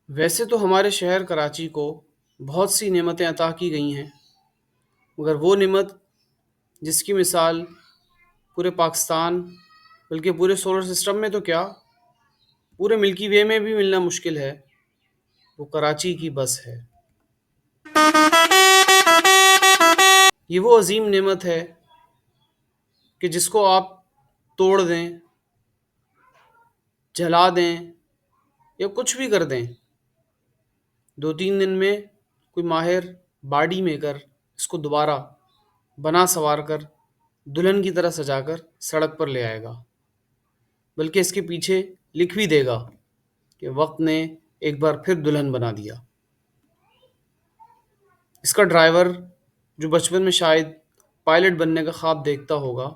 ویسے تو ہمارے شہر کراچی کو بہت سی نعمتیں عطا کی گئی ہیں، مگر وہ نعمت جس کی مثال پورے پاکستان بلکہ پورے سولر سسٹم میں تو کیا، پورے ملکی وے میں بھی ملنا مشکل ہے، وہ کراچی کی بس ہے۔ یہ وہ عظیم نعمت ہے کہ جس کو آپ توڑ دیں، جلا دیں یا کچھ بھی کر دیں، 2-3 دن میں کوئی ماہر باڈی میکر اس کو دوبارہ بنا سنوار کر دلہن کی طرح سجا کر سڑک پر لے آئے گا، بلکہ اس کے پیچھے لکھ بھی دے گا کہ وقت نے ایک بار پھر دلہن بنا دیا۔ اس کا ڈرائیور جو بچپن میں شاید پائلٹ بننے کا خواب دیکھتا ہوگا،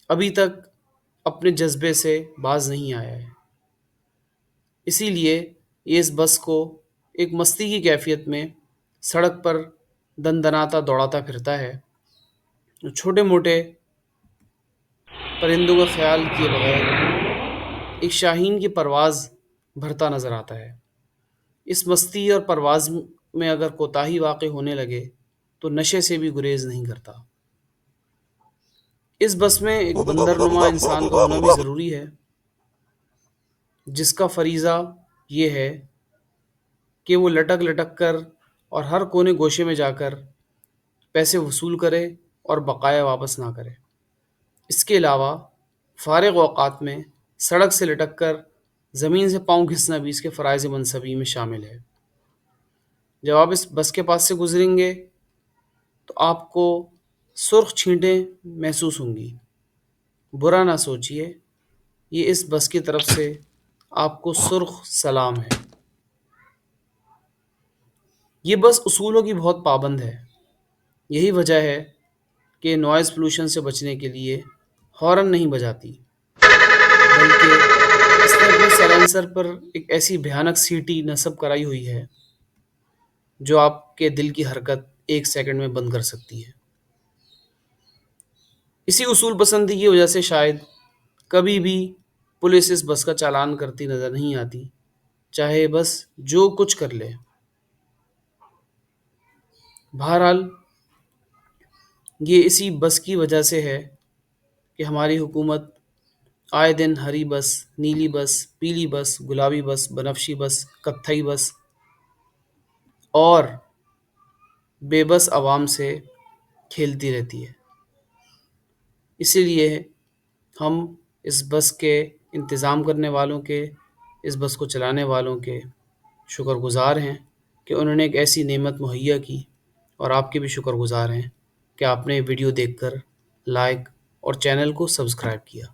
ابھی تک اپنے جذبے سے باز نہیں آیا ہے۔ اسی لیے یہ اس بس کو ایک مستی کی کیفیت میں سڑک پر دن دناتا دوڑاتا پھرتا ہے، جو چھوٹے موٹے پرندوں کا خیال کیے بغیر ایک شاہین کی پرواز بھرتا نظر آتا ہے۔ اس مستی اور پرواز میں اگر کوتاہی واقع ہونے لگے تو نشے سے بھی گریز نہیں کرتا۔ اس بس میں ایک بندر نما انسان کا ہونا بھی ضروری ہے، جس کا فریضہ یہ ہے کہ وہ لٹک لٹک کر اور ہر کونے گوشے میں جا کر پیسے وصول کرے اور بقایا واپس نہ کرے۔ اس کے علاوہ فارغ اوقات میں سڑک سے لٹک کر زمین سے پاؤں گھسنا بھی اس کے فرائض منصبی میں شامل ہے۔ جب آپ اس بس کے پاس سے گزریں گے تو آپ کو سرخ چھینٹیں محسوس ہوں گی۔ برا نہ سوچیے، یہ اس بس کی طرف سے آپ کو سرخ سلام ہے۔ یہ بس اصولوں کی بہت پابند ہے، یہی وجہ ہے کہ نوائز پولوشن سے بچنے کے لیے ہارن نہیں بجاتی، بلکہ اس نے اپنے سائلنسر پر ایک ایسی بھیانک سیٹی نصب کرائی ہوئی ہے جو آپ کے دل کی حرکت 1 سیکنڈ میں بند کر سکتی ہے۔ اسی اصول پسندی کی وجہ سے شاید کبھی بھی پولیس اس بس کا چالان کرتی نظر نہیں آتی، چاہے بس جو کچھ کر لے۔ بہرحال یہ اسی بس کی وجہ سے ہے کہ ہماری حکومت آئے دن ہری بس، نیلی بس، پیلی بس، گلابی بس، بنفشی بس، کتھئی بس اور بے بس عوام سے کھیلتی رہتی ہے۔ اسی لیے ہم اس بس کے انتظام کرنے والوں کے، اس بس کو چلانے والوں کے شکر گزار ہیں کہ انہوں نے ایک ایسی نعمت مہیا کی، اور آپ کے بھی شکر گزار ہیں کہ آپ نے ویڈیو دیکھ کر لائک اور چینل کو سبسکرائب کیا۔